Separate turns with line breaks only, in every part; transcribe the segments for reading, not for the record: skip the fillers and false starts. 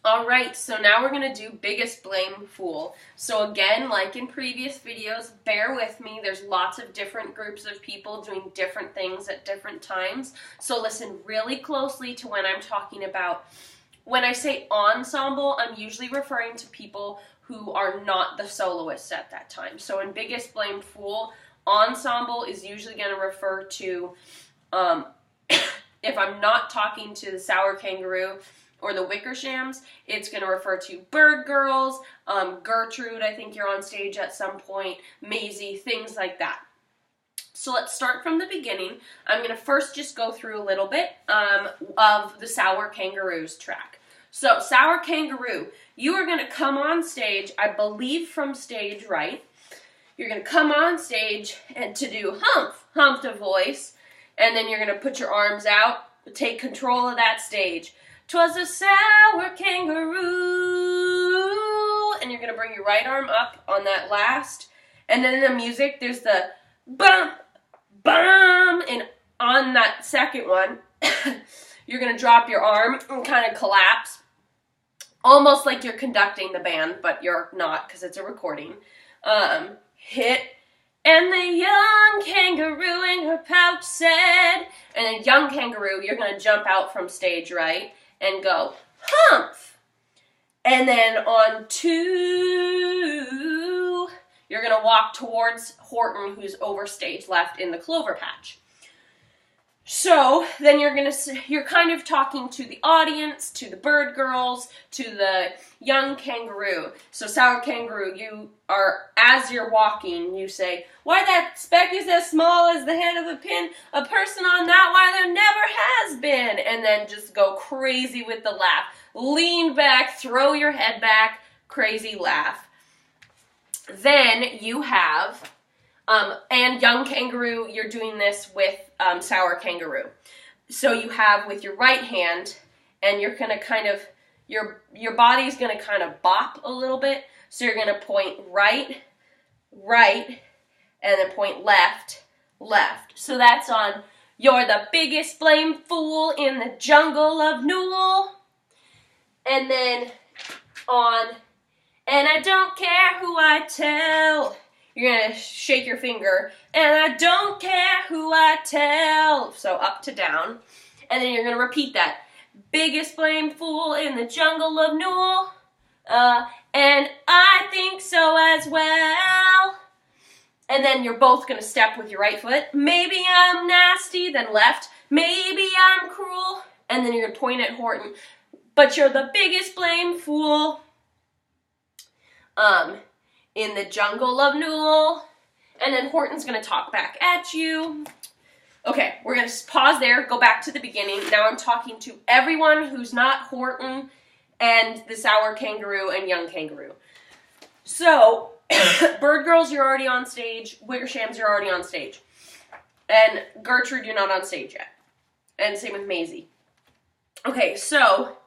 Alright, so now we're going to do biggest blame fool. So again, like in previous videos, bear with me. There's lots of different groups of people doing different things at different times. So listen really closely to when I'm talking about. When I say ensemble, I'm usually referring to people who are not the soloists at that time. So in biggest blame fool, ensemble is usually going to refer to, if I'm not talking to the Sour Kangaroo or the Wickershams, it's going to refer to Bird Girls, Gertrude, I think you're on stage at some point, Maisie, things like that. So let's start from the beginning. I'm going to first just go through a little bit of the Sour Kangaroos track. So Sour Kangaroo, you are going to come on stage, I believe from stage right. You're going to come on stage and to do hump the voice, and then you're going to put your arms out, take control of that stage. 'Twas a sour kangaroo, and you're going to bring your right arm up on that last, and then in the music there's the bump, bum, and on that second one, you're going to drop your arm and kind of collapse, almost like you're conducting the band, but you're not because it's a recording. Hit, and the young kangaroo in her pouch said, and then young kangaroo, you're going to jump out from stage right and go humph, and then on 2, you're going to walk towards Horton, who's over stage left in the clover patch. So then you're kind of talking to the audience, to the Bird Girls, to the young kangaroo. So Sour Kangaroo, you are, as you're walking, you say, "Why that speck is as small as the head of a pin, a person on that, why there never has been," and then just go crazy with the laugh. Lean back, throw your head back, crazy laugh. Then you have, and young kangaroo, you're doing this with Sour Kangaroo. So you have with your right hand, and you're going to kind of, your body's going to kind of bop a little bit. So you're going to point right, right, and then point left, left. So that's on "You're the biggest blame fool in the jungle of Newell." And then on "And I don't care who I tell," you're going to shake your finger, "And I don't care who I tell." So up to down. And then you're going to repeat that. "Biggest blame fool in the jungle of Newell. And I think so as well." And then you're both going to step with your right foot. "Maybe I'm nasty," then left. "Maybe I'm cruel." And then you're going to point at Horton. "But you're the biggest blame fool in the jungle of Newell." And then Horton's going to talk back at you. Okay, we're going to pause there, go back to the beginning. Now I'm talking to everyone who's not Horton and the Sour Kangaroo and young kangaroo. So, Bird Girls, you're already on stage. Wickershams, you're already on stage. And Gertrude, you're not on stage yet. And same with Maisie. Okay, so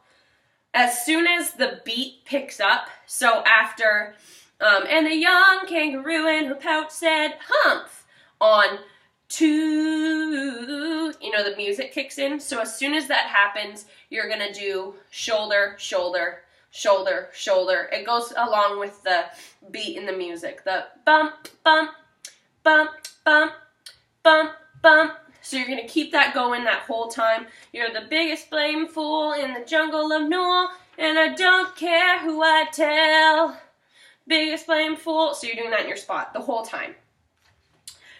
as soon as the beat picks up, so after, "And the young kangaroo in her pouch said humph," on 2, you know, the music kicks in. So as soon as that happens, you're going to do shoulder, shoulder, shoulder, shoulder. It goes along with the beat in the music. The bump, bump, bump, bump, bump, bump. So you're going to keep that going that whole time. "You're the biggest blame fool in the jungle of Newell, and I don't care who I tell. Biggest blame fool." So you're doing that in your spot the whole time.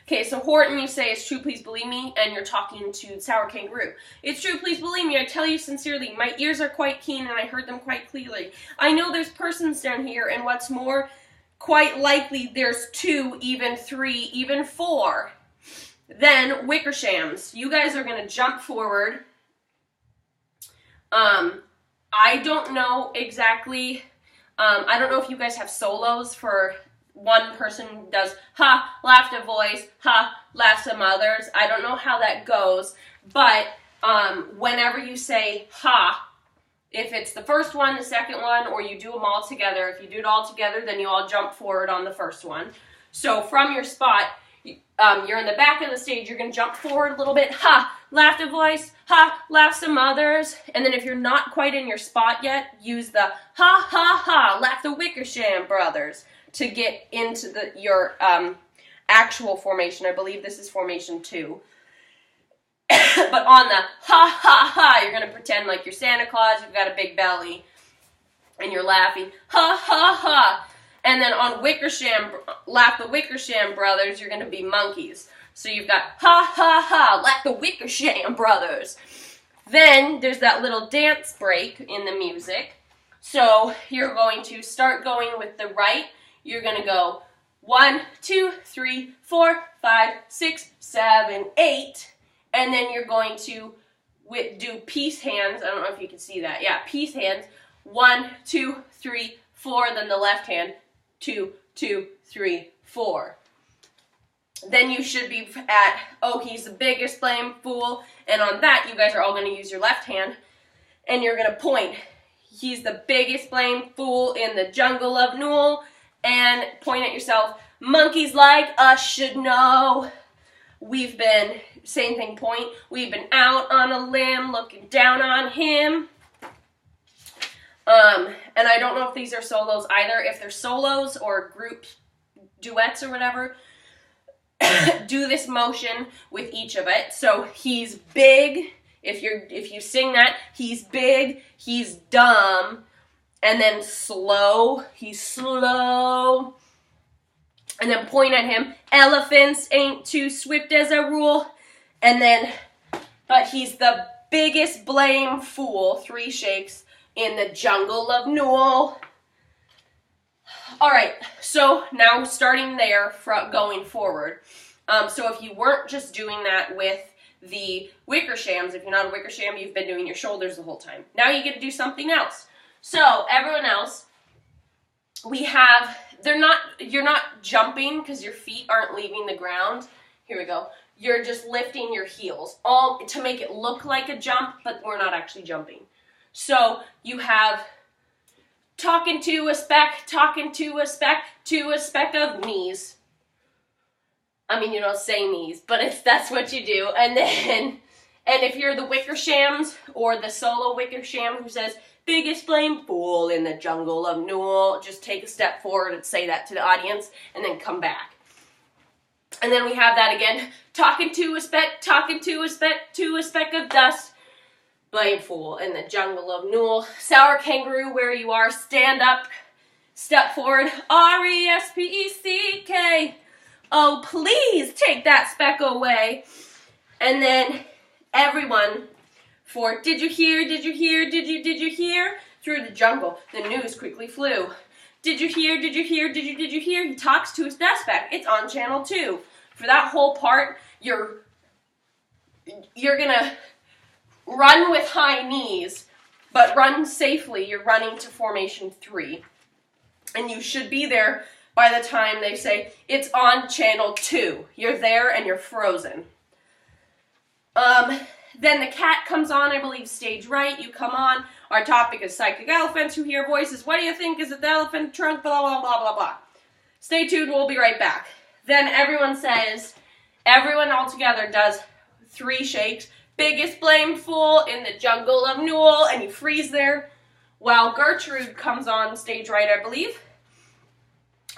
Okay, so Horton, you say, "It's true, please believe me," and you're talking to Sour Kangaroo. "It's true, please believe me, I tell you sincerely, my ears are quite keen and I heard them quite clearly. I know there's persons down here, and what's more, quite likely there's 2, even 3, even 4. Then Wickershams, you guys are going to jump forward. I don't know exactly, I don't know if you guys have solos for one person does ha, laughed a voice, ha, laugh some others. I don't know how that goes, but whenever you say ha, if it's the first one, the second one, or you do them all together, if you do it all together, then you all jump forward on the first one. So from your spot, you're in the back of the stage, you're going to jump forward a little bit, ha, laughed a voice, ha, laugh some others. And then if you're not quite in your spot yet, use the ha, ha, ha, laugh the Wickersham brothers to get into your actual formation. I believe this is formation 2. But on the ha, ha, ha, you're going to pretend like you're Santa Claus, you've got a big belly, and you're laughing, ha, ha, ha. And then on Wickersham, laugh the Wickersham brothers, you're going to be monkeys. So you've got ha, ha, ha, laugh the Wickersham brothers. Then there's that little dance break in the music. So you're going to start going with the right. You're going to go 1, 2, 3, 4, 5, 6, 7, 8. And then you're going to do peace hands. I don't know if you can see that. Yeah, peace hands. 1, 2, 3, 4. Then the left hand. 2, 2, 3, 4. Then you should be at, oh, he's the biggest blame fool. And on that, you guys are all going to use your left hand. And you're going to point. He's the biggest blame fool in the jungle of Newell. And point at yourself. Monkeys like us should know. We've been, same thing, point. We've been out on a limb looking down on him. And I don't know if these are solos either. If they're solos or group duets or whatever, do this motion with each of it. So he's big. If you sing that, he's big, he's dumb, and then slow, he's slow. And then point at him. Elephants ain't too swift as a rule. And then, but he's the biggest blame fool, 3 shakes, in the jungle of Newell. All right, so now starting there, going forward. So if you weren't just doing that with the Wickershams, if you're not a Wickersham, you've been doing your shoulders the whole time. Now you get to do something else. So everyone else, you're not jumping because your feet aren't leaving the ground. Here we go. You're just lifting your heels, all to make it look like a jump, but we're not actually jumping. So you have talking to a speck, talking to a speck of knees. I mean, you don't say knees, but that's what you do. And if you're the Wickershams or the solo Wickersham who says, biggest blame fool in the jungle of Newell, just take a step forward and say that to the audience and then come back. And then we have that again, talking to a speck of dust. Blame fool in the jungle of Newell. Sour kangaroo, where you are, stand up, step forward, R-E-S-P-E-C-K. Oh, please take that speck away. And then everyone for did you hear, did you hear, did you hear? Through the jungle, the news quickly flew. Did you hear, did you hear, did you hear? He talks to his speck. It's on channel 2. For that whole part, you're gonna run with high knees, but run safely. You're running to formation 3. And you should be there by the time they say, it's on channel 2. You're there and you're frozen. Then the cat comes on, I believe, stage right. You come on. Our topic is psychic elephants who hear voices. What do you think? Is it the elephant trunk? Blah, blah, blah, blah, blah. Stay tuned. We'll be right back. Then everyone all together does 3 shakes. Biggest blame fool in the jungle of Newell. And you freeze there while Gertrude comes on stage right, I believe.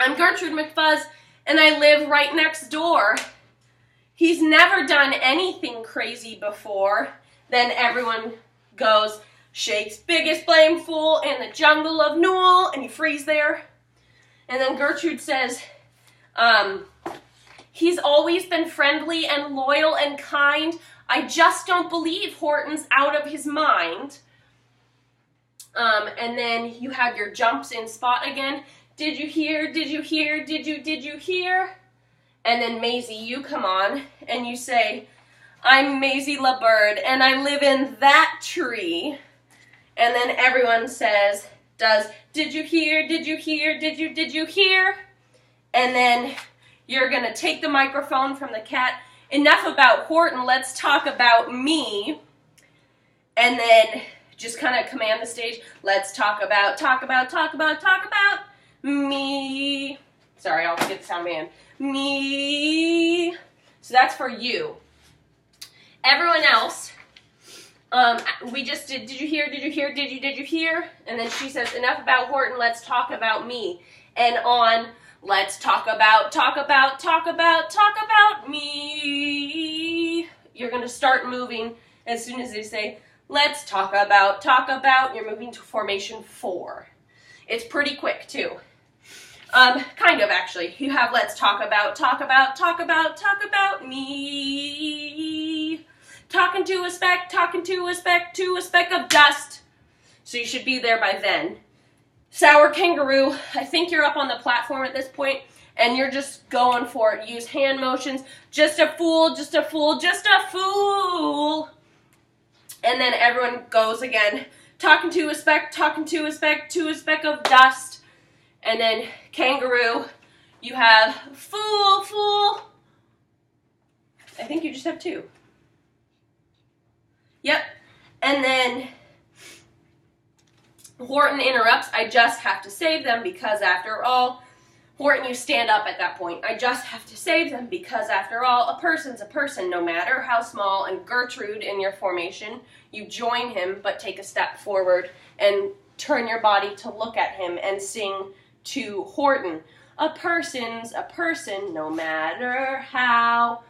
I'm Gertrude McFuzz, and I live right next door. He's never done anything crazy before. Then everyone goes, shakes, biggest blame fool in the jungle of Newell, and you freeze there. And then Gertrude says, he's always been friendly and loyal and kind. I just don't believe Horton's out of his mind. And then you have your jumps in spot again. Did you hear, did you hear, did you hear? And then Maisie, you come on and you say, I'm Maisie LaBird and I live in that tree. And then everyone did you hear, did you hear, did you hear? And then you're gonna take the microphone from the cat. Enough about Horton, let's talk about me. And then just kind of command the stage. Let's talk about me. Sorry, I'll get the sound man. Me. So that's for you. Everyone else, We just did you hear, did you hear, did you hear? And then she says, enough about Horton, let's talk about me. And on, let's talk about me. You're going to start moving as soon as they say, let's talk about, you're moving to formation 4. It's pretty quick too. Kind of actually. You have let's talk about me. Talking to a speck of dust. So you should be there by then. Sour kangaroo, I think you're up on the platform at this point, and you're just going for it. Use hand motions. Just a fool. And then everyone goes again. Talking to a speck of dust. And then kangaroo, you have fool. I think you just have 2. Yep. And then Horton interrupts. I just have to save them because after all, Horton, you stand up at that point. I just have to save them because after all, a person's a person no matter how small. And Gertrude in your formation, you join him but take a step forward and turn your body to look at him and sing to Horton. A person's a person no matter how.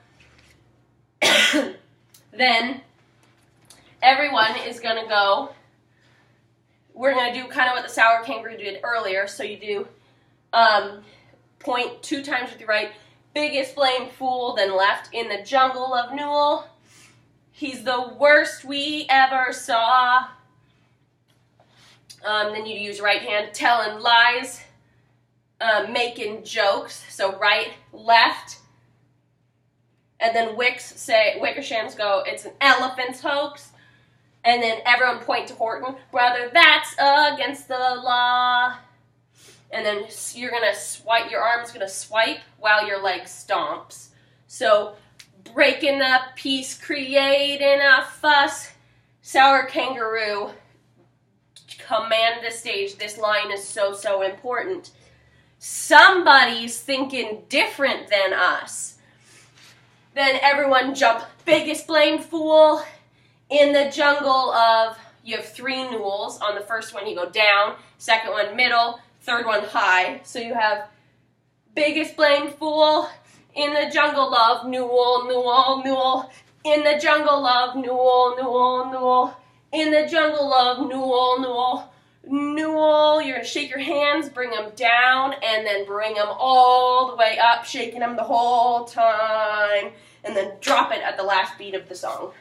Then everyone is going to go, we're going to do kind of what the sour kangaroo did earlier. So you do point 2 times with your right, biggest blame fool, then left in the jungle of Newell. He's the worst we ever saw. Then you use right hand, telling lies, making jokes. So right, left. And then Wickershams go, it's an elephant's hoax. And then everyone point to Horton. Brother, that's against the law. And then you're going to swipe, your arm's going to swipe while your leg stomps. So breaking the peace, creating a fuss. Sour kangaroo, command the stage. This line is so important. Somebody's thinking different than us. Then everyone jump. Biggest blame fool. In the jungle of, you have 3 Newells. On the first one you go down, second one middle, third one high. So you have biggest blame fool. In the jungle of Newell. In the jungle of Newell. In the jungle of Newell. You're going to shake your hands, bring them down, and then bring them all the way up, shaking them the whole time, and then drop it at the last beat of the song.